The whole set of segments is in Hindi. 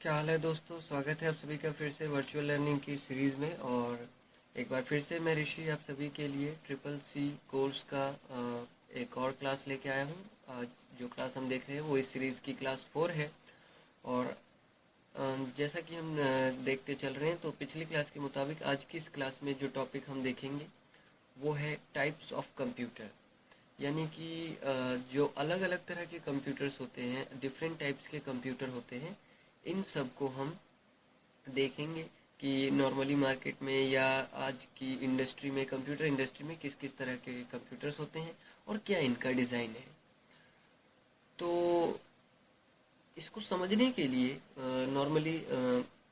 क्या हाल है दोस्तों। स्वागत है आप सभी का फिर से वर्चुअल लर्निंग की सीरीज़ में। और एक बार फिर से मैं ऋषि आप सभी के लिए ट्रिपल सी कोर्स का एक और क्लास लेके आया हूँ। आज जो क्लास हम देख रहे हैं वो इस सीरीज़ की क्लास 4 है। और जैसा कि हम देखते चल रहे हैं तो पिछली क्लास के मुताबिक आज की इस क्लास में जो टॉपिक हम देखेंगे वो है टाइप्स ऑफ कंप्यूटर। यानी कि जो अलग अलग तरह के कंप्यूटर्स होते हैं, डिफरेंट टाइप्स के कंप्यूटर होते हैं, इन सब को हम देखेंगे कि नॉर्मली मार्केट में या आज की इंडस्ट्री में, कंप्यूटर इंडस्ट्री में किस किस तरह के कंप्यूटर्स होते हैं और क्या इनका डिज़ाइन है। तो इसको समझने के लिए नॉर्मली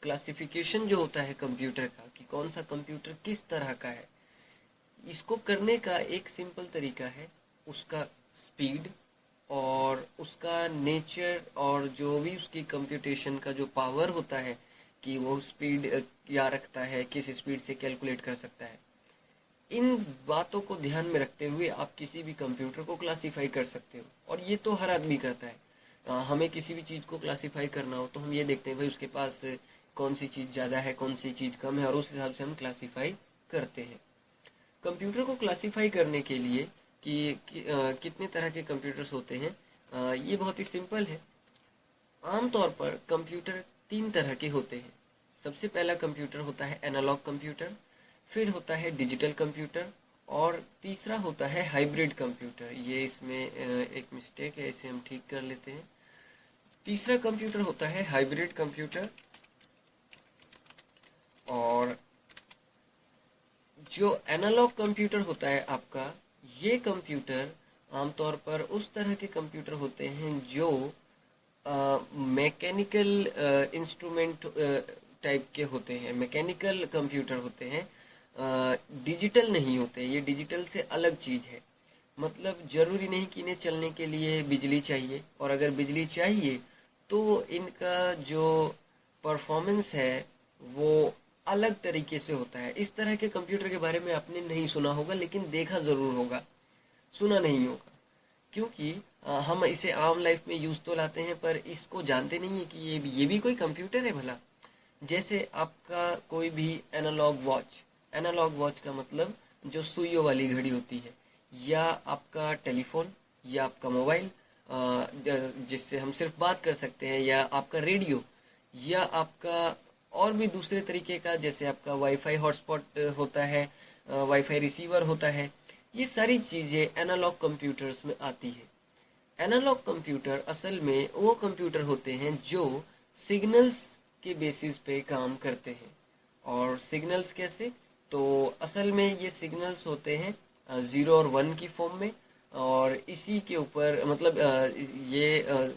क्लासिफिकेशन जो होता है कंप्यूटर का, कि कौन सा कंप्यूटर किस तरह का है, इसको करने का एक सिंपल तरीका है उसका स्पीड और उसका नेचर, और जो भी उसकी कंप्यूटेशन का जो पावर होता है कि वो स्पीड क्या रखता है, किस स्पीड से कैलकुलेट कर सकता है। इन बातों को ध्यान में रखते हुए आप किसी भी कंप्यूटर को क्लासिफाई कर सकते हो, और ये तो हर आदमी करता है। हमें किसी भी चीज़ को क्लासिफाई करना हो तो हम ये देखते हैं भाई उसके पास कौन सी चीज़ ज़्यादा है, कौन सी चीज़ कम है, और उस हिसाब से हम क्लासिफाई करते हैं। कंप्यूटर को क्लासिफाई करने के लिए कितने तरह के कंप्यूटर्स होते हैं, ये बहुत ही सिंपल है। आमतौर पर कंप्यूटर तीन तरह के होते हैं। सबसे पहला कंप्यूटर होता है एनालॉग कंप्यूटर, फिर होता है डिजिटल कंप्यूटर, और तीसरा होता है हाइब्रिड कंप्यूटर। ये इसमें एक मिस्टेक है, इसे हम ठीक कर लेते हैं। तीसरा कंप्यूटर होता है हाइब्रिड कंप्यूटर। और जो एनालॉग कंप्यूटर होता है आपका, ये कंप्यूटर आमतौर पर उस तरह के कंप्यूटर होते हैं जो मैकेनिकल इंस्ट्रूमेंट टाइप के होते हैं, मैकेनिकल कंप्यूटर होते हैं, डिजिटल नहीं होते। ये डिजिटल से अलग चीज़ है। मतलब ज़रूरी नहीं कि इन्हें चलने के लिए बिजली चाहिए, और अगर बिजली चाहिए तो इनका जो परफॉर्मेंस है वो अलग तरीके से होता है। इस तरह के कंप्यूटर के बारे में आपने नहीं सुना होगा, लेकिन देखा ज़रूर होगा, सुना नहीं होगा। क्योंकि हम इसे आम लाइफ में यूज़ तो लाते हैं, पर इसको जानते नहीं है कि ये भी कोई कंप्यूटर है भला। जैसे आपका कोई भी एनालॉग वॉच, एनालॉग वॉच का मतलब जो सुइयों वाली घड़ी होती है, या आपका टेलीफोन, या आपका मोबाइल जिससे हम सिर्फ बात कर सकते हैं, या आपका रेडियो, या आपका और भी दूसरे तरीके का, जैसे आपका वाईफाई हॉटस्पॉट होता है, वाईफाई रिसीवर होता है। ये सारी चीज़ें एनालॉग कंप्यूटर्स में आती है। एनालॉग कंप्यूटर असल में वो कंप्यूटर होते हैं जो सिग्नल्स के बेसिस पे काम करते हैं। और सिग्नल्स कैसे? तो असल में ये सिग्नल्स होते हैं 0 और 1 की फॉर्म में, और इसी के ऊपर मतलब ये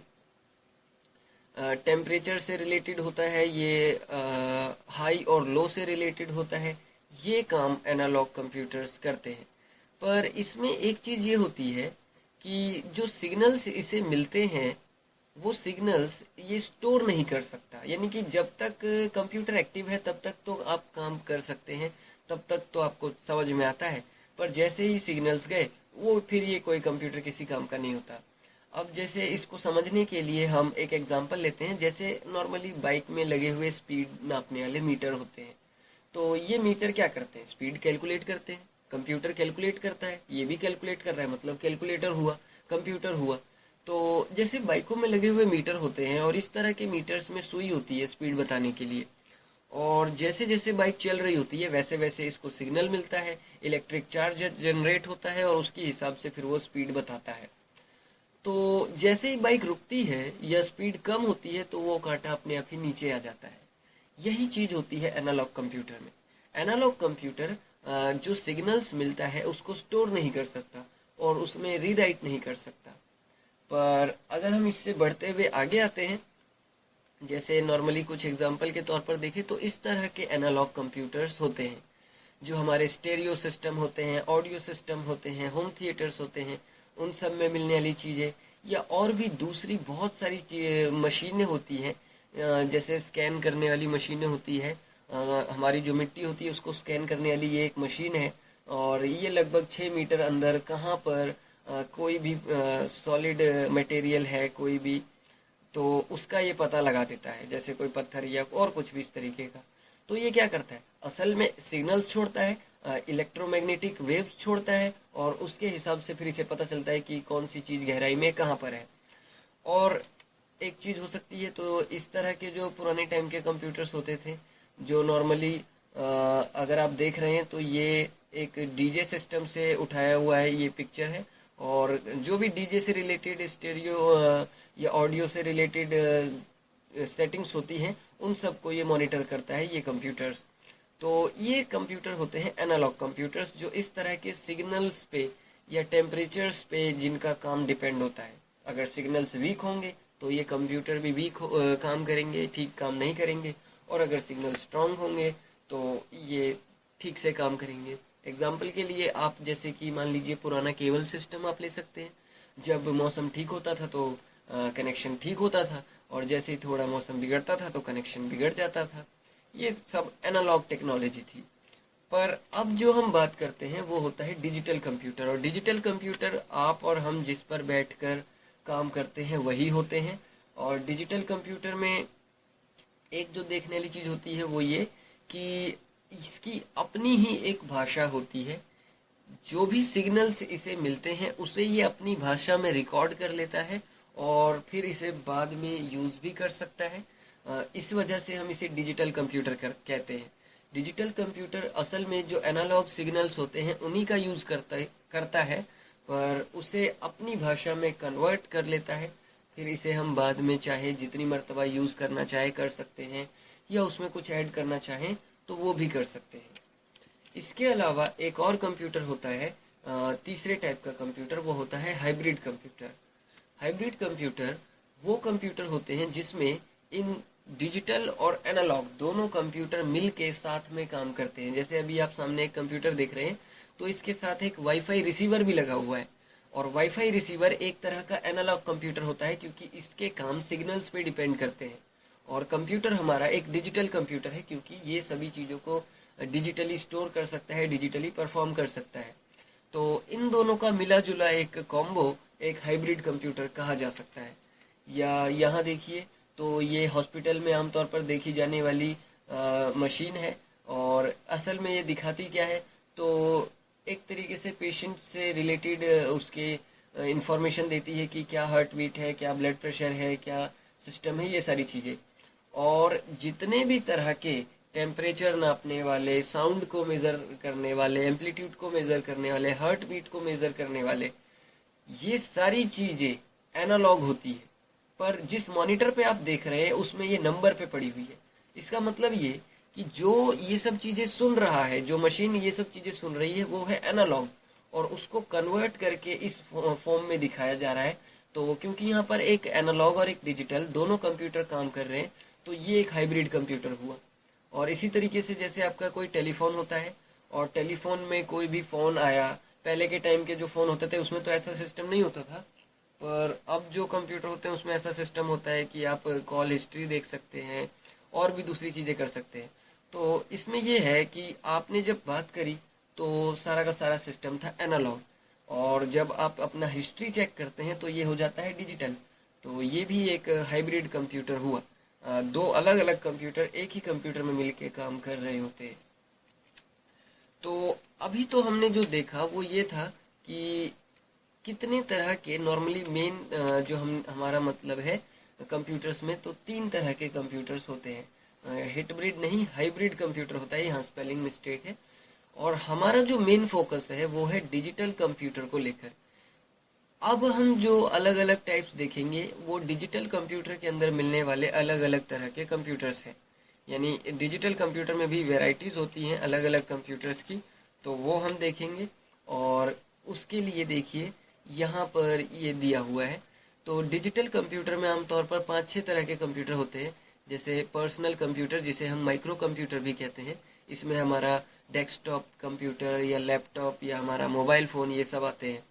टेम्परेचर से रिलेटेड होता है, ये हाई और लो से रिलेटेड होता है। ये काम एनालॉग कंप्यूटर्स करते हैं। पर इसमें एक चीज़ ये होती है कि जो सिग्नल्स इसे मिलते हैं, वो सिग्नल्स ये स्टोर नहीं कर सकता। यानी कि जब तक कंप्यूटर एक्टिव है तब तक तो आप काम कर सकते हैं, तब तक तो आपको समझ में आता है। पर जैसे ही सिग्नल्स गए, वो फिर ये कोई कंप्यूटर किसी काम का नहीं होता। अब जैसे इसको समझने के लिए हम एक एग्जांपल लेते हैं। जैसे नॉर्मली बाइक में लगे हुए स्पीड नापने वाले मीटर होते हैं, तो ये मीटर क्या करते हैं? स्पीड कैलकुलेट करते हैं। कंप्यूटर कैलकुलेट करता है, ये भी कैलकुलेट कर रहा है, मतलब कैलकुलेटर हुआ, कंप्यूटर हुआ। तो जैसे बाइकों में लगे हुए मीटर होते हैं, और इस तरह के मीटर्स में सुई होती है स्पीड बताने के लिए। और जैसे जैसे बाइक चल रही होती है वैसे वैसे इसको सिग्नल मिलता है, इलेक्ट्रिक चार्ज जनरेट होता है, और उसके हिसाब से फिर वो स्पीड बताता है। तो जैसे ही बाइक रुकती है या स्पीड कम होती है तो वो कांटा अपने आप ही नीचे आ जाता है। यही चीज होती है एनालॉग कंप्यूटर में। एनालॉग कंप्यूटर जो सिग्नल्स मिलता है उसको स्टोर नहीं कर सकता, और उसमें रीराइट नहीं कर सकता। पर अगर हम इससे बढ़ते हुए आगे आते हैं, जैसे नॉर्मली कुछ एग्जांपल के तौर पर देखें, तो इस तरह के एनालॉग कंप्यूटर्स होते हैं जो हमारे स्टेरियो सिस्टम होते हैं, ऑडियो सिस्टम होते हैं, होम थिएटर्स होते हैं, उन सब में मिलने वाली चीज़ें, या और भी दूसरी बहुत सारी मशीनें होती हैं। जैसे स्कैन करने वाली मशीनें होती है, हमारी जो मिट्टी होती है उसको स्कैन करने वाली ये एक मशीन है। और ये लगभग 6 मीटर अंदर कहाँ पर कोई भी सॉलिड मटेरियल है, कोई भी तो उसका ये पता लगा देता है, जैसे कोई पत्थर या और कुछ भी इस तरीके का। तो ये क्या करता है, असल में सिग्नल्स छोड़ता है, इलेक्ट्रोमैग्नेटिक वेव्स छोड़ता है, और उसके हिसाब से फिर इसे पता चलता है कि कौन सी चीज़ गहराई में कहाँ पर है। और एक चीज़ हो सकती है, तो इस तरह के जो पुराने टाइम के कंप्यूटर्स होते थे, जो नॉर्मली अगर आप देख रहे हैं तो ये एक डीजे सिस्टम से उठाया हुआ है, ये पिक्चर है। और जो भी डीजे से रिलेटेड स्टेरियो या ऑडियो से रिलेटेड सेटिंग्स होती हैं, उन सबको ये मॉनिटर करता है, ये कंप्यूटर्स। तो ये कंप्यूटर होते हैं एनालॉग कंप्यूटर्स, जो इस तरह के सिग्नल्स पे या टेम्परेचर्स पे जिनका काम डिपेंड होता है। अगर सिग्नल्स वीक होंगे तो ये कंप्यूटर भी वीक काम करेंगे, ठीक काम नहीं करेंगे। और अगर सिग्नल स्ट्रांग होंगे तो ये ठीक से काम करेंगे। एग्जाम्पल के लिए आप जैसे कि मान लीजिए पुराना केबल सिस्टम आप ले सकते हैं। जब मौसम ठीक होता था तो कनेक्शन ठीक होता था, और जैसे ही थोड़ा मौसम बिगड़ता था तो कनेक्शन बिगड़ जाता था। ये सब एनालॉग टेक्नोलॉजी थी। पर अब जो हम बात करते हैं वो होता है डिजिटल कंप्यूटर। और डिजिटल कंप्यूटर आप और हम जिस पर बैठकर काम करते हैं वही होते हैं। और डिजिटल कंप्यूटर में एक जो देखने वाली चीज़ होती है वो ये कि इसकी अपनी ही एक भाषा होती है। जो भी सिग्नल्स इसे मिलते हैं उसे ये अपनी भाषा में रिकॉर्ड कर लेता है, और फिर इसे बाद में यूज़ भी कर सकता है। इस वजह से हम इसे डिजिटल कंप्यूटर कहते हैं। डिजिटल कंप्यूटर असल में जो एनालॉग सिग्नल्स होते हैं उन्हीं का यूज़ करता है, पर उसे अपनी भाषा में कन्वर्ट कर लेता है। फिर इसे हम बाद में चाहे जितनी मर्तबा यूज़ करना चाहे कर सकते हैं, या उसमें कुछ ऐड करना चाहें तो वो भी कर सकते हैं। इसके अलावा एक और कंप्यूटर होता है, तीसरे टाइप का कंप्यूटर, वो होता है हाइब्रिड कंप्यूटर। हाइब्रिड कंप्यूटर वो कंप्यूटर होते हैं जिसमें इन डिजिटल और एनालॉग दोनों कंप्यूटर मिल के साथ में काम करते हैं। जैसे अभी आप सामने एक कंप्यूटर देख रहे हैं, तो इसके साथ एक वाईफाई रिसीवर भी लगा हुआ है। और वाईफाई रिसीवर एक तरह का एनालॉग कंप्यूटर होता है, क्योंकि इसके काम सिग्नल्स पे डिपेंड करते हैं। और कंप्यूटर हमारा एक डिजिटल कंप्यूटर है, क्योंकि ये सभी चीज़ों को डिजिटली स्टोर कर सकता है, डिजिटली परफॉर्म कर सकता है। तो इन दोनों का मिला जुला एक कॉम्बो एक हाइब्रिड कंप्यूटर कहा जा सकता है। या यहाँ देखिए, तो ये हॉस्पिटल में आमतौर पर देखी जाने वाली मशीन है। और असल में ये दिखाती क्या है, तो एक तरीके से पेशेंट से रिलेटेड उसके इंफॉर्मेशन देती है कि क्या हार्ट बीट है, क्या ब्लड प्रेशर है, क्या सिस्टम है, ये सारी चीज़ें। और जितने भी तरह के टेम्परेचर नापने वाले, साउंड को मेज़र करने वाले, एम्पलीट्यूड को मेज़र करने वाले, हार्ट बीट को मेज़र करने वाले, ये सारी चीज़ें एनालॉग होती है। पर जिस मॉनिटर पे आप देख रहे हैं उसमें ये नंबर पे पड़ी हुई है। इसका मतलब ये कि जो ये सब चीज़ें सुन रहा है, जो मशीन ये सब चीज़ें सुन रही है, वो है एनालॉग, और उसको कन्वर्ट करके इस फॉर्म में दिखाया जा रहा है। तो क्योंकि यहाँ पर एक एनालॉग और एक डिजिटल दोनों कंप्यूटर काम कर रहे हैं, तो ये एक हाइब्रिड कंप्यूटर हुआ। और इसी तरीके से जैसे आपका कोई टेलीफोन होता है, और टेलीफोन में कोई भी फ़ोन आया, पहले के टाइम के जो फ़ोन होते थे उसमें तो ऐसा सिस्टम नहीं होता था, पर अब जो कंप्यूटर होते हैं उसमें ऐसा सिस्टम होता है कि आप कॉल हिस्ट्री देख सकते हैं और भी दूसरी चीज़ें कर सकते हैं। तो इसमें ये है कि आपने जब बात करी तो सारा का सारा सिस्टम था एनालॉग, और जब आप अपना हिस्ट्री चेक करते हैं तो ये हो जाता है डिजिटल। तो ये भी एक हाइब्रिड कंप्यूटर हुआ। दो अलग अलग कंप्यूटर एक ही कंप्यूटर में मिलके काम कर रहे होते हैं। तो अभी तो हमने जो देखा वो ये था कि कितने तरह के नॉर्मली मेन जो हमारा मतलब है कंप्यूटर्स में, तो तीन तरह के कंप्यूटर्स होते हैं। हिटब्रिड नहीं, हाइब्रिड कंप्यूटर होता है, यहाँ स्पेलिंग मिस्टेक है। और हमारा जो मेन फोकस है वो है डिजिटल कंप्यूटर को लेकर। अब हम जो अलग अलग टाइप्स देखेंगे वो डिजिटल कंप्यूटर के अंदर मिलने वाले अलग अलग तरह के कंप्यूटर्स हैं। यानी डिजिटल कंप्यूटर में भी वेराइटीज़ होती हैं अलग अलग कंप्यूटर्स की, तो वो हम देखेंगे। और उसके लिए देखिए यहाँ पर ये दिया हुआ है। तो डिजिटल कंप्यूटर में आमतौर पर 5-6 तरह के कंप्यूटर होते हैं। जैसे पर्सनल कंप्यूटर, जिसे हम माइक्रो कंप्यूटर भी कहते हैं, इसमें हमारा डेस्कटॉप कंप्यूटर या लैपटॉप या हमारा मोबाइल फ़ोन ये सब आते हैं।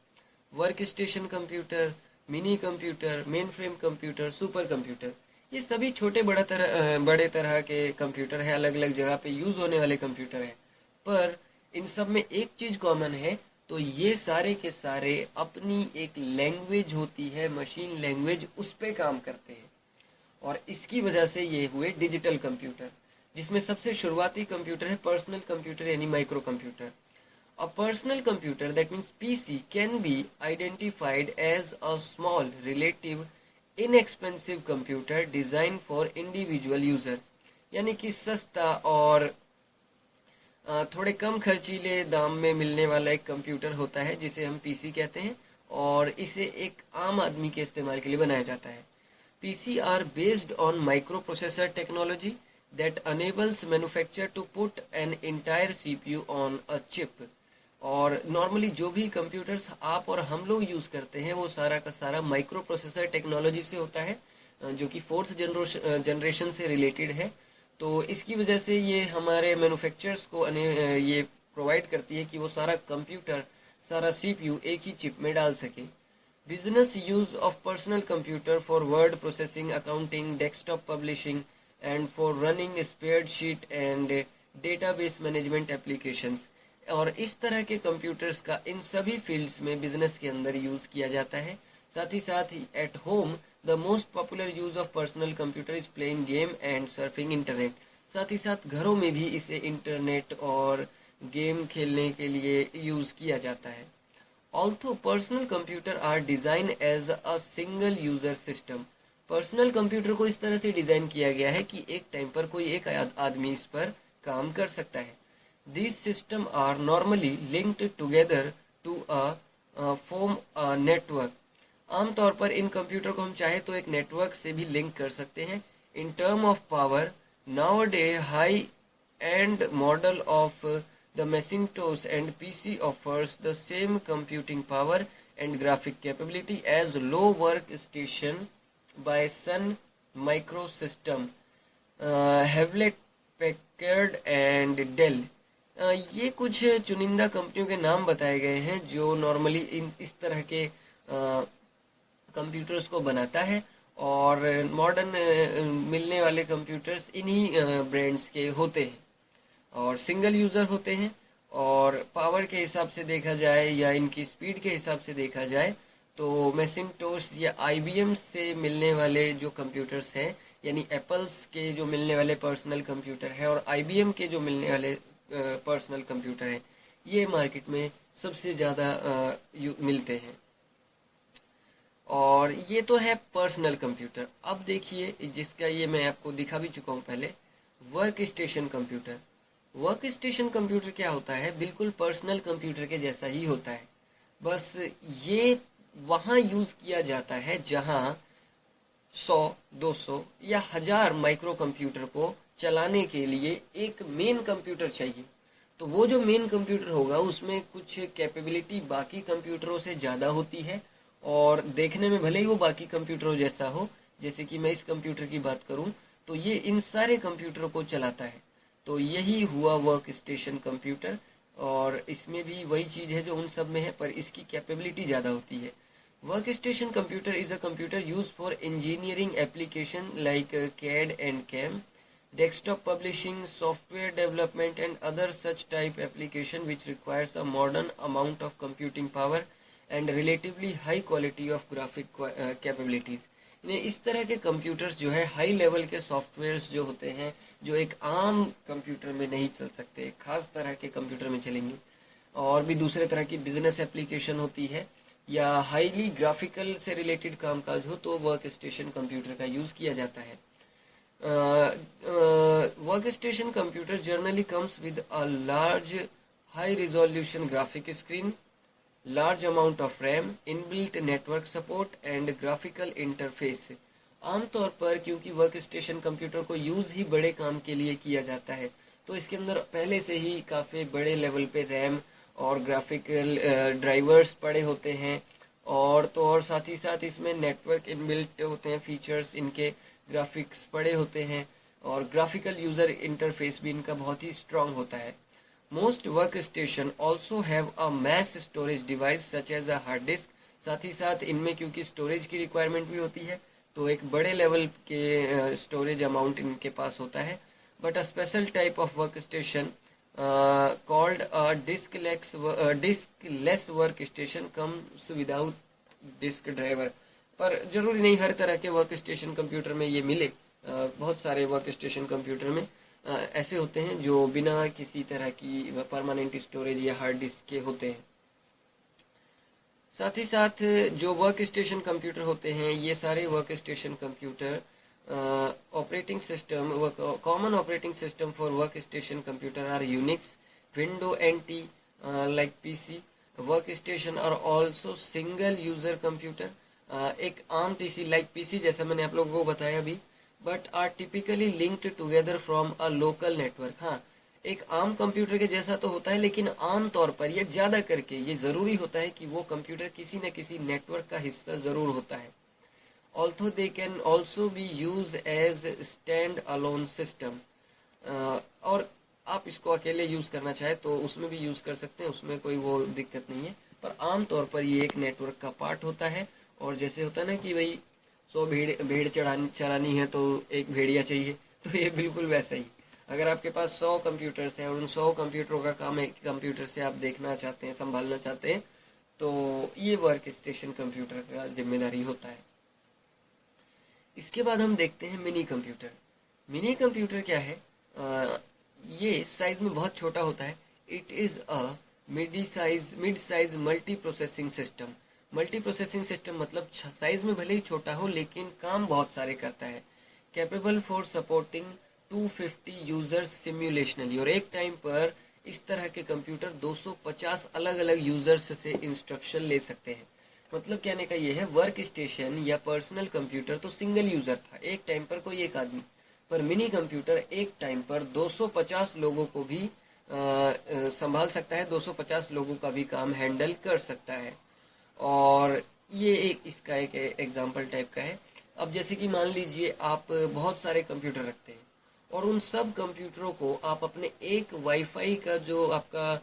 Work station computer, mini computer, main frame computer, super computer, ये सभी छोटे बड़े तरह के कंप्यूटर हैं, अलग अलग जगह पे यूज़ होने वाले कंप्यूटर हैं। पर इन सब में एक चीज़ कॉमन है, तो ये सारे के सारे अपनी एक लैंग्वेज होती है, मशीन लैंग्वेज, उस पे काम करते हैं। और इसकी वजह से ये हुए डिजिटल कंप्यूटर, जिसमें सबसे शुरुआती कंप्यूटर है पर्सनल कंप्यूटर यानी micro computer. A personal computer, that means PC, can be identified as a small, relative, inexpensive computer designed for individual user। यानी कि सस्ता और थोड़े कम खर्चीले दाम में मिलने वाला एक कंप्यूटर होता है जिसे हम पीसी कहते हैं, और इसे एक आम आदमी के इस्तेमाल के लिए बनाया जाता है। PC are based on micro processor technology that enables manufacture to put an entire CPU on a chip. और नॉर्मली जो भी कंप्यूटर्स आप और हम लोग यूज़ करते हैं वो सारा का सारा माइक्रो प्रोसेसर टेक्नोलॉजी से होता है, जो कि फोर्थ जनरेशन से रिलेटेड है। तो इसकी वजह से ये हमारे मैन्युफैक्चरर्स को ये प्रोवाइड करती है कि वो सारा कंप्यूटर, सारा सीपीयू एक ही चिप में डाल सके। Business use of personal computer for word processing, accounting, desktop publishing and for running spreadsheet and database management applications. और इस तरह के कंप्यूटर्स का इन सभी फील्ड्स में बिजनेस के अंदर यूज किया जाता है। साथ ही at home the most popular use of personal computer is playing game and surfing internet. साथ ही साथ घरों में भी इसे इंटरनेट और गेम खेलने के लिए यूज किया जाता है। Although personal computer are design as a single user system. Personal computer को इस तरह से डिजाइन किया गया है कि एक टाइम पर कोई एक आदमी इस पर काम कर सकता है। These systems are normally linked together to form a network। आमतौर पर इन कंप्यूटर को हम चाहे तो एक नेटवर्क से भी लिंक कर सकते हैं। In term of power, nowadays high end model of the Macintosh and PC offers the same computing power and graphic capability as low workstation by Sun Microsystem, Hewlett Packard and Dell। ये कुछ चुनिंदा कंपनियों के नाम बताए गए हैं जो नॉर्मली इस तरह के कंप्यूटर्स को बनाता है, और मॉडर्न मिलने वाले कंप्यूटर्स इन्हीं ब्रांड्स के होते हैं और सिंगल यूज़र होते हैं। और पावर के हिसाब से देखा जाए या इनकी स्पीड के हिसाब से देखा जाए तो मैकिन्टोश या आईबीएम से मिलने वाले जो कंप्यूटर्स हैं, यानी एप्पल्स के जो मिलने वाले पर्सनल कंप्यूटर है और आईबीएम के जो मिलने वाले पर्सनल कंप्यूटर है, ये मार्केट में सबसे ज़्यादा मिलते हैं। और ये तो है पर्सनल कंप्यूटर। अब देखिए, जिसका ये मैं आपको दिखा भी चुका हूँ पहले, work station computer. Work station computer क्या होता है? बिल्कुल पर्सनल कंप्यूटर के जैसा ही होता है, बस ये वहाँ यूज़ किया जाता है जहाँ 100, 200 या 1000 माइक्रो कंप्यूटर को चलाने के लिए एक मेन कंप्यूटर चाहिए। तो वो जो मेन कंप्यूटर होगा उसमें कुछ कैपेबिलिटी बाकी कंप्यूटरों से ज़्यादा होती है, और देखने में भले ही वो बाकी कंप्यूटरों जैसा हो। जैसे कि मैं इस कंप्यूटर की बात करूं तो ये इन सारे कंप्यूटरों को चलाता है। तो यही हुआ वर्क स्टेशन कंप्यूटर, और इसमें भी वही चीज़ है जो उन सब में है, पर इसकी कैपेबिलिटी ज़्यादा होती है। Workstation computer is a computer used for engineering application like CAD and CAM, desktop publishing, software development and other such type application which requires a modern amount of computing power and relatively high quality of graphic capabilities। इस तरह के कंप्यूटर्स जो है हाई लेवल के सॉफ्टवेयर्स जो होते हैं, जो एक आम कंप्यूटर में नहीं चल सकते, खास तरह के कंप्यूटर में चलेंगे। और भी दूसरे तरह की बिजनेस एप्लीकेशन होती है या हाईली ग्राफिकल से रिलेटेड कामकाज हो तो वर्क स्टेशन कंप्यूटर का यूज़ किया जाता है। Work station computer generally comes with a large high resolution graphic screen, large amount of RAM, inbuilt network support and graphical interface. आमतौर पर क्योंकि वर्क स्टेशन कंप्यूटर को यूज़ ही बड़े काम के लिए किया जाता है, तो इसके अंदर पहले से ही काफ़ी बड़े लेवल पे रैम और ग्राफिकल ड्राइवर्स पड़े होते हैं, और साथ ही साथ इसमें नेटवर्क इनबिल्ट होते हैं, फीचर्स इनके ग्राफिक्स पड़े होते हैं, और ग्राफिकल यूज़र इंटरफेस भी इनका बहुत ही स्ट्रांग होता है। Most work station also have a mass storage device such as a hard disk. साथ ही साथ इनमें क्योंकि स्टोरेज की रिक्वायरमेंट भी होती है तो एक बड़े लेवल के स्टोरेज अमाउंट इनके पास होता है। But a special type of work station called a diskless workstation comes without disk driver। पर जरूरी नहीं हर तरह के वर्क स्टेशन कंप्यूटर में ये मिले। बहुत सारे वर्क स्टेशन कंप्यूटर में ऐसे होते हैं जो बिना किसी तरह की परमानेंट स्टोरेज या हार्ड डिस्क के होते हैं। साथ ही साथ जो वर्क स्टेशन कंप्यूटर होते हैं, ये सारे work station computer operating system, common operating system for work station computer are Unix, window NT like PC. Work station are also single user computer, एक आम पीसी लाइक पीसी जैसा मैंने आप लोगों को बताया अभी, but are typically linked together from a local network. हाँ, एक आम कंप्यूटर के जैसा तो होता है, लेकिन आम तौर पर ये ज्यादा करके ये जरूरी होता है कि वो कंप्यूटर किसी न किसी नेटवर्क का हिस्सा जरूर होता है। Although they can also be use as stand alone system, और आप इसको अकेले यूज करना चाहे तो उसमें भी यूज कर सकते हैं, उसमें कोई वो दिक्कत नहीं है। पर आम तौर पर ये एक नेटवर्क का पार्ट होता है। और जैसे होता है ना कि भाई 100 भेड़ चरानी है तो एक भेड़िया चाहिए, तो ये बिल्कुल वैसा ही। अगर आपके पास 100 कंप्यूटर्स हैं और उन 100 कंप्यूटरों का काम एक कंप्यूटर से आप देखना चाहते हैं, संभालना चाहते हैं, तो ये वर्क स्टेशन कंप्यूटर का जिम्मेदारी होता है। इसके बाद हम देखते हैं मिनी कंप्यूटर। मिनी कंप्यूटर क्या है? ये साइज में बहुत छोटा होता है। It is a mid size multi processing system. Multi processing system मतलब साइज में भले ही छोटा हो लेकिन काम बहुत सारे करता है। कैपेबल फॉर सपोर्टिंग 250 यूजर्स सिम्युलेशनली, और एक टाइम पर इस तरह के कंप्यूटर 250 अलग अलग यूजर्स से इंस्ट्रक्शन ले सकते हैं। मतलब कहने का ये है, वर्क स्टेशन या पर्सनल कंप्यूटर तो सिंगल यूजर था, एक टाइम पर कोई एक आदमी, पर मिनी कंप्यूटर एक टाइम पर 250 लोगों को भी संभाल सकता है, 250 लोगों का भी काम हैंडल कर सकता है। और ये एक इसका एक एग्जाम्पल टाइप का है। अब जैसे कि मान लीजिए आप बहुत सारे कंप्यूटर रखते हैं और उन सब कंप्यूटरों को आप अपने एक वाईफाई का जो आपका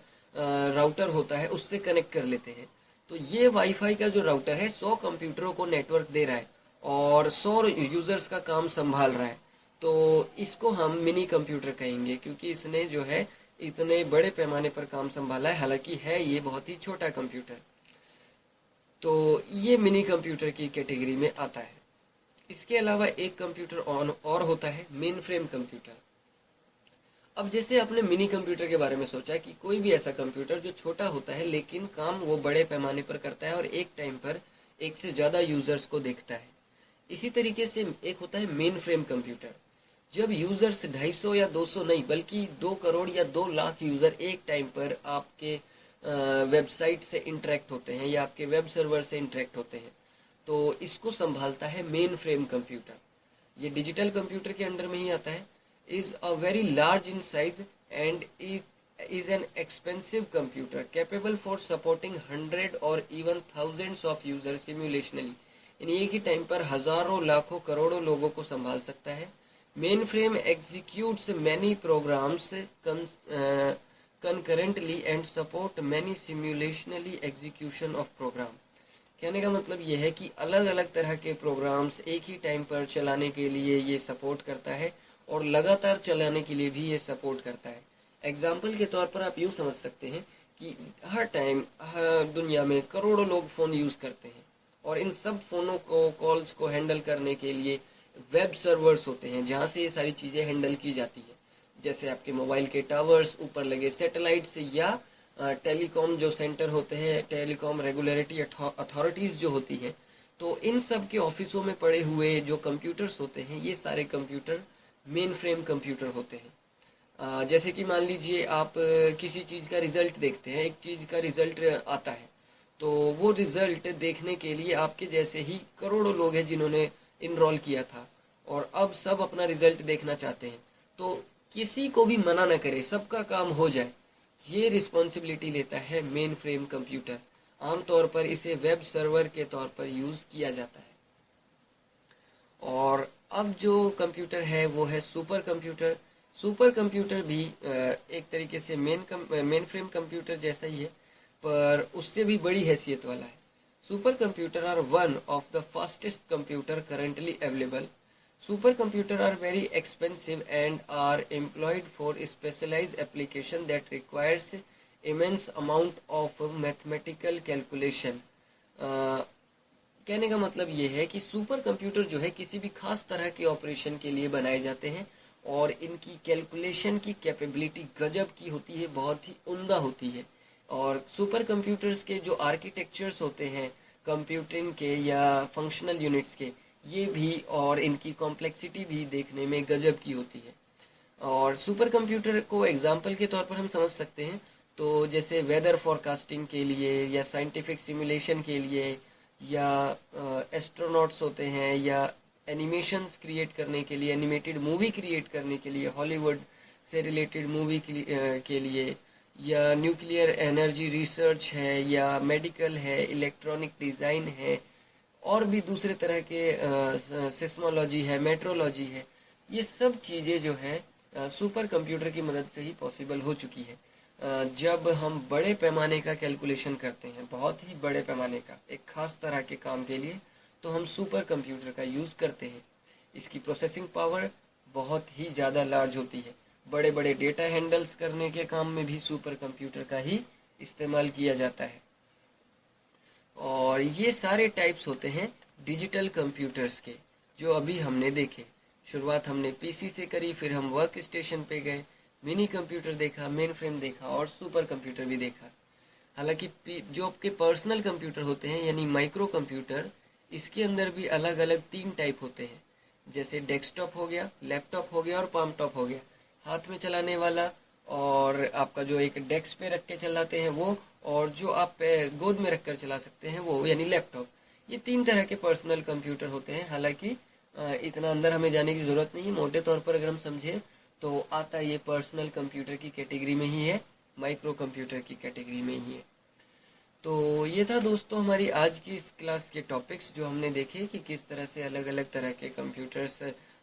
राउटर होता है उससे कनेक्ट कर लेते हैं। तो ये वाईफाई का जो राउटर है 100 कंप्यूटरों को नेटवर्क दे रहा है और 100 यूजर्स का काम संभाल रहा है। तो इसको हम मिनी कंप्यूटर कहेंगे, क्योंकि इसने जो है इतने बड़े पैमाने पर काम संभाला है, हालांकि है ये बहुत ही छोटा कंप्यूटर। तो ये मिनी कंप्यूटर की कैटेगरी में आता है। इसके अलावा एक कंप्यूटर और होता है मेन फ्रेम कंप्यूटर। अब जैसे आपने मिनी कंप्यूटर के बारे में सोचा कि कोई भी ऐसा कंप्यूटर जो छोटा होता है लेकिन काम वो बड़े पैमाने पर करता है और एक टाइम पर एक से ज्यादा यूजर्स को देखता है। इसी तरीके से एक होता है मेन फ्रेम कंप्यूटर। जब यूजर्स 250 या 200 नहीं बल्कि 2 करोड़ या 2 लाख यूजर एक टाइम पर आपके वेबसाइट से इंटरेक्ट होते हैं या आपके वेब सर्वर से इंटरेक्ट होते हैं, तो इसको संभालता है मेन फ्रेम कंप्यूटर। ये डिजिटल कंप्यूटर के अंडर में ही आता है। Is a very large in size and is an expensive computer capable for supporting 100 or even thousands of users simultaneously। यानी एक ही टाइम पर हजारों लाखों करोड़ों लोगों को संभाल सकता है। Main frame executes many programs concurrently and support many simultaneously execution of program। कहने का मतलब यह है कि अलग अलग तरह के प्रोग्राम्स एक ही टाइम पर चलाने के लिए ये सपोर्ट करता है और लगातार चलाने के लिए भी ये सपोर्ट करता है। एग्जाम्पल के तौर पर आप यूँ समझ सकते हैं कि हर टाइम दुनिया में करोड़ों लोग फ़ोन यूज़ करते हैं और इन सब फ़ोनों को कॉल्स को हैंडल करने के लिए वेब सर्वर्स होते हैं जहाँ से ये सारी चीज़ें हैंडल की जाती है। जैसे आपके मोबाइल के टावर्स, ऊपर लगे सैटेलाइट्स या टेलीकॉम जो सेंटर होते हैं, टेलीकॉम रेगुलेटरी अथॉरिटीज़ जो होती हैं, तो इन सब के ऑफिसों में पड़े हुए जो कंप्यूटर्स होते हैं ये सारे कंप्यूटर मेन फ्रेम कंप्यूटर होते हैं। जैसे कि मान लीजिए आप किसी चीज़ का रिजल्ट देखते हैं, एक चीज़ का रिजल्ट आता है, तो वो रिजल्ट देखने के लिए आपके जैसे ही करोड़ों लोग हैं जिन्होंने इनरोल किया था और अब सब अपना रिजल्ट देखना चाहते हैं। तो किसी को भी मना न करे, सबका काम हो जाए, ये रिस्पॉन्सिबिलिटी लेता है मेन फ्रेम कंप्यूटर। आमतौर पर इसे वेब सर्वर के तौर पर यूज़ किया जाता है। और अब जो कंप्यूटर है वो है सुपर कंप्यूटर। सुपर कंप्यूटर भी एक तरीके से मेन फ्रेम कंप्यूटर जैसा ही है, पर उससे भी बड़ी हैसियत वाला है। Super computer are one of the fastest computer currently available. Super computer are very expensive and are employed for specialised application that requires immense amount of mathematical calculation। कहने का मतलब ये है कि सुपर कंप्यूटर जो है किसी भी खास तरह के ऑपरेशन के लिए बनाए जाते हैं और इनकी कैलकुलेशन की कैपेबिलिटी गजब की होती है, बहुत ही उम्दा होती है। और सुपर कंप्यूटर्स के जो आर्किटेक्चर्स होते हैं कंप्यूटिंग के या फंक्शनल यूनिट्स के, ये भी और इनकी कॉम्प्लेक्सिटी भी देखने में गजब की होती है। और सुपर कंप्यूटर को एग्जाम्पल के तौर पर हम समझ सकते हैं, तो जैसे वेदर फोरकास्टिंग के लिए या साइंटिफिक सिमुलेशन के लिए या एस्ट्रोनॉट्स होते हैं या एनिमेशंस क्रिएट करने के लिए, एनिमेटेड मूवी क्रिएट करने के लिए, हॉलीवुड से रिलेटेड मूवी के लिए, या न्यूक्लियर एनर्जी रिसर्च है या मेडिकल है, इलेक्ट्रॉनिक डिज़ाइन है, और भी दूसरे तरह के सिस्मोलॉजी है, मेट्रोलॉजी है। ये सब चीज़ें जो है सुपर कंप्यूटर की मदद से ही पॉसिबल हो चुकी है। जब हम बड़े पैमाने का कैलकुलेशन करते हैं, बहुत ही बड़े पैमाने का एक खास तरह के काम के लिए, तो हम सुपर कंप्यूटर का यूज़ करते हैं। इसकी प्रोसेसिंग पावर बहुत ही ज़्यादा लार्ज होती है। बड़े बड़े डेटा हैंडल्स करने के काम में भी सुपर कंप्यूटर का ही इस्तेमाल किया जाता है। और ये सारे टाइप्स होते हैं डिजिटल कंप्यूटर्स के, जो अभी हमने देखे। शुरुआत हमने पीसी से करी, फिर हम वर्क स्टेशन पे गए, मिनी कंप्यूटर देखा, मेन फ्रेम देखा और सुपर कंप्यूटर भी देखा। हालांकि जो आपके पर्सनल कंप्यूटर होते हैं यानी माइक्रो कंप्यूटर, इसके अंदर भी अलग अलग 3 टाइप होते हैं। जैसे डेस्कटॉप हो गया, लैपटॉप हो गया और पाम टॉप हो गया। हाथ में चलाने वाला और आपका जो एक डेस्क पे रख के चलाते हैं वो, और जो आप गोद में रख कर चला सकते हैं वो, यानी लैपटॉप। ये 3 तरह के पर्सनल कंप्यूटर होते हैं। हालांकि इतना अंदर हमें जाने की ज़रूरत नहीं है। मोटे तौर पर अगर हम समझें तो आता ये पर्सनल कंप्यूटर की कैटेगरी में ही है, माइक्रो कंप्यूटर की कैटेगरी में ही है। तो ये था दोस्तों हमारी आज की इस क्लास के टॉपिक्स, जो हमने देखे कि किस तरह से अलग अलग तरह के कंप्यूटर्स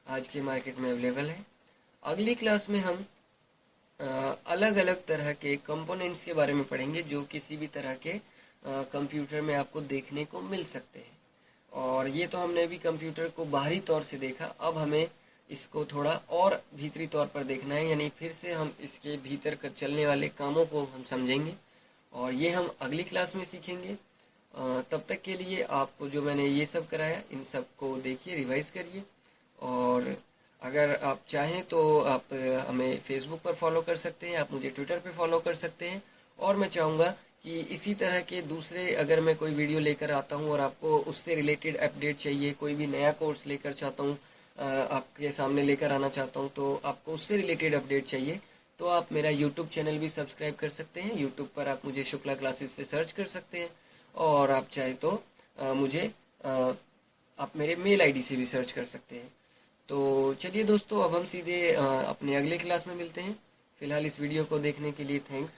आज के मार्केट में अवेलेबल हैं। अगली क्लास में हम अलग अलग तरह के कंपोनेंट्स के बारे में पढ़ेंगे, जो किसी भी तरह के कंप्यूटर में आपको देखने को मिल सकते हैं। और ये तो हमने अभी कंप्यूटर को बाहरी तौर से देखा, अब हमें इसको थोड़ा और भीतरी तौर पर देखना है, यानी फिर से हम इसके भीतर कर चलने वाले कामों को हम समझेंगे, और ये हम अगली क्लास में सीखेंगे। तब तक के लिए आपको जो मैंने ये सब कराया, इन सब को देखिए, रिवाइज करिए। और अगर आप चाहें तो आप हमें फेसबुक पर फॉलो कर सकते हैं, आप मुझे ट्विटर पे फॉलो कर सकते हैं। और मैं चाहूँगा कि इसी तरह के दूसरे, अगर मैं कोई वीडियो लेकर आता हूँ और आपको उससे रिलेटेड अपडेट चाहिए, कोई भी नया कोर्स लेकर चाहता हूँ, आपके सामने लेकर आना चाहता हूँ, तो आपको उससे रिलेटेड अपडेट चाहिए, तो आप मेरा यूट्यूब चैनल भी सब्सक्राइब कर सकते हैं। यूट्यूब पर आप मुझे शुक्ला क्लासेस से सर्च कर सकते हैं, और आप चाहे तो मुझे आप मेरे मेल आईडी से भी सर्च कर सकते हैं। तो चलिए दोस्तों, अब हम सीधे अपने अगले क्लास में मिलते हैं। फिलहाल इस वीडियो को देखने के लिए थैंक्स।